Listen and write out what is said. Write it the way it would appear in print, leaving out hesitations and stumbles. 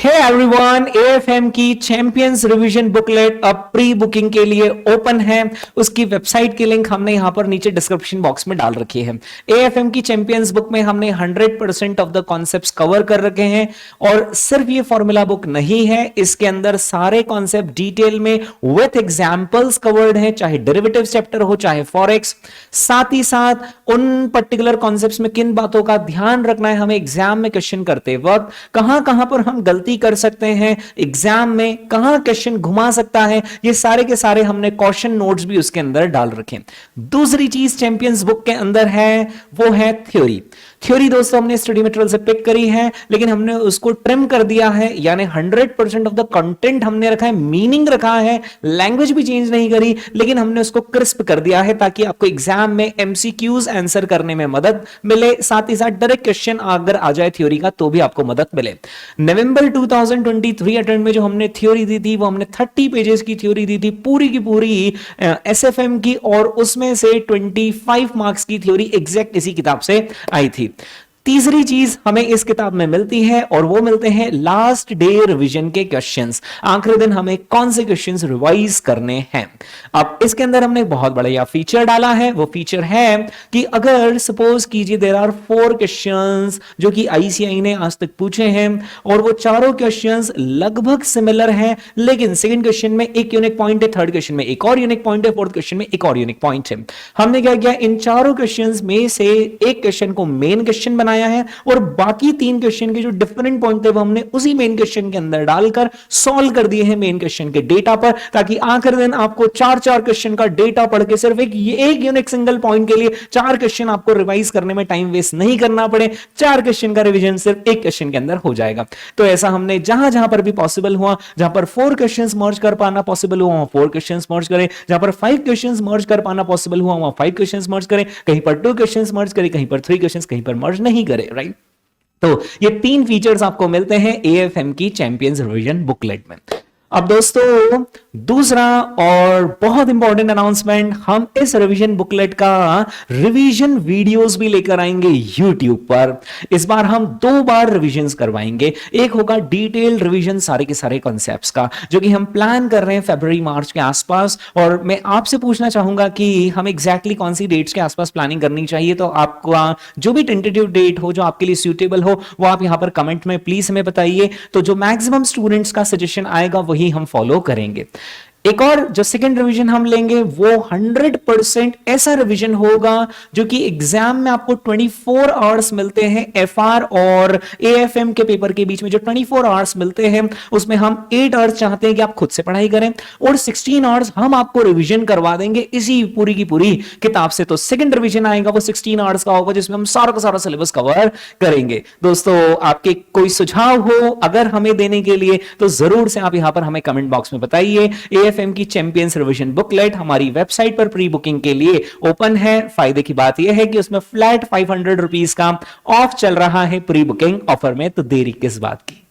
Hey everyone, AFM की champions revision booklet अब pre booking के लिए ओपन है। उसकी वेबसाइट की लिंक हमने यहां पर नीचे डिस्क्रिप्शन बॉक्स में डाल रखी है। एएफएम की चैंपियंस बुक में हमने 100% ऑफ द कॉन्सेप्ट्स कवर कर रखे हैं और सिर्फ ये फॉर्मूला बुक नहीं है, इसके अंदर सारे कॉन्सेप्ट डिटेल में विथ एग्जांपल्स कवर्ड हैं, चाहे डेरिवेटिव चैप्टर हो चाहे फॉरेक्स। साथ ही साथ उन पर्टिकुलर कॉन्सेप्ट्स में किन बातों का ध्यान रखना है हमें एग्जाम में क्वेश्चन करते वक्त, कहां कहां पर हम गलती कर सकते हैं, एग्जाम में कहां क्वेश्चन घुमा सकता है, ये सारे के सारे हमने क्वेश्चन नोट्स भी उसके अंदर डाल रखे। दूसरी चीज चैंपियंस बुक के अंदर है वो है थ्योरी। थ्योरी दोस्तों हमने स्टडी मटेरियल से पिक करी है, लेकिन हमने उसको ट्रिम कर दिया है, यानी 100% ऑफ द कंटेंट हमने रखा है, मीनिंग रखा है, लैंग्वेज भी चेंज नहीं करी, लेकिन हमने उसको क्रिस्प कर दिया है ताकि आपको एग्जाम में एमसीक्यूज आंसर करने में मदद मिले, साथ ही साथ डायरेक्ट क्वेश्चन अगर आ जाए थ्योरी का तो भी आपको मदद मिले। नवंबर 2023 अटेम्प्ट में जो हमने थ्योरी दी थी वो हमने 30 पेजेस की थ्योरी दी थी, पूरी की पूरी एसएफएम की, और उसमें से 25 मार्क्स की थ्योरी एग्जैक्ट इसी किताब से आई थी। तीसरी चीज हमें इस किताब में मिलती है और वो मिलते हैं लास्ट डे रिवीजन के क्वेश्चंस। आखिरी दिन हमें कौन से क्वेश्चंस रिवाइज करने हैं। अब इसके अंदर हमने बहुत बड़ा यह फीचर डाला है, वो फीचर है कि अगर सपोज कीजिए देयर आर 4 क्वेश्चंस जो कि आईसीआई ने आज तक पूछे हैं और वो चारों क्वेश्चंस लगभग सिमिलर हैं, लेकिन सेकंड क्वेश्चन में एक यूनिक पॉइंट है, थर्ड क्वेश्चन में एक और यूनिक पॉइंट है, फोर्थ क्वेश्चन में एक और यूनिक पॉइंट है। हमने क्या किया, इन चारों क्वेश्चंस में से एक क्वेश्चन को मेन क्वेश्चन बनाया है और बाकी 3 क्वेश्चन के जो डिफरेंट पॉइंट थे वो हमने उसी मेन क्वेश्चन के अंदर डालकर सॉल्व कर दिए हैं मेन क्वेश्चन के डेटा पर, ताकि आखिर दिन आपको 4 क्वेश्चन का डेटा पढ़ के सिर्फ एक यूनिक सिंगल पॉइंट के लिए 4 क्वेश्चन आपको रिवाइज करने में टाइम वेस्ट नहीं करना पड़े। 4 क्वेश्चन का रिवीजन सिर्फ एक क्वेश्चन के अंदर हो जाएगा। तो ऐसा हमने जहां जहां पर भी पॉसिबल हुआ, जहां पर 4 क्वेश्चंस मर्ज कर पाना पॉसिबल हुआ वहां 4 क्वेश्चंस मर्ज करें, जहां पर 5 क्वेश्चंस मर्ज कर पाना पॉसिबल हुआ वहां 5 क्वेश्चंस मर्ज करें, कहीं पर 2 क्वेश्चंस मर्ज करें, कहीं पर 3 क्वेश्चंस, कहीं पर मर्ज नहीं करें, राइट। तो ये 3 फीचर्स आपको मिलते हैं एएफएम की चैंपियंस रिवीजन बुकलेट में। अब दोस्तों दूसरा और बहुत इंपॉर्टेंट अनाउंसमेंट, हम इस रिवीजन बुकलेट का रिवीजन वीडियोस भी लेकर आएंगे YouTube पर। इस बार हम 2 बार रिवीजन्स करवाएंगे। एक होगा डिटेल्ड रिवीजन सारे के सारे कॉन्सेप्ट्स का, जो कि हम प्लान कर रहे हैं फरवरी मार्च के आसपास, और मैं आपसे पूछना चाहूंगा कि हम एग्जैक्टली कौन सी डेट्स के आसपास प्लानिंग करनी चाहिए। तो आपका जो भी टेंटेटिव डेट हो जो आपके लिए सूटेबल हो वो आप यहां पर कमेंट में प्लीज हमें बताइए। तो जो मैक्सिमम स्टूडेंट्स का सजेशन आएगा वही हम फॉलो करेंगे। एक और जो सेकंड रिवीजन हम लेंगे वो 100% ऐसा रिवीजन होगा जो कि एग्जाम में आपको 24 आवर्स मिलते हैं। एफआर और एएफएम के पेपर के बीच में जो 24 आवर्स मिलते हैं उसमें हम 8 आवर्स चाहते हैं कि आप खुद से पढ़ाई करें और 16 आवर्स हम आपको रिवीजन करवा देंगे इसी पूरी की पूरी किताब से। तो सेकंड रिवीजन आएगा वो 16 आवर्स का होगा जिसमें हम सारा का सारा सिलेबस कवर करेंगे। दोस्तों आपके कोई सुझाव हो अगर हमें देने के लिए तो जरूर से आप यहां पर हमें कमेंट बॉक्स में बताइए। एएफएम की चैंपियंस रिवीजन बुकलेट हमारी वेबसाइट पर प्री बुकिंग के लिए ओपन है। फायदे की बात यह है कि उसमें फ्लैट 500 रुपीज का ऑफ चल रहा है प्री बुकिंग ऑफर में, तो देरी किस बात की।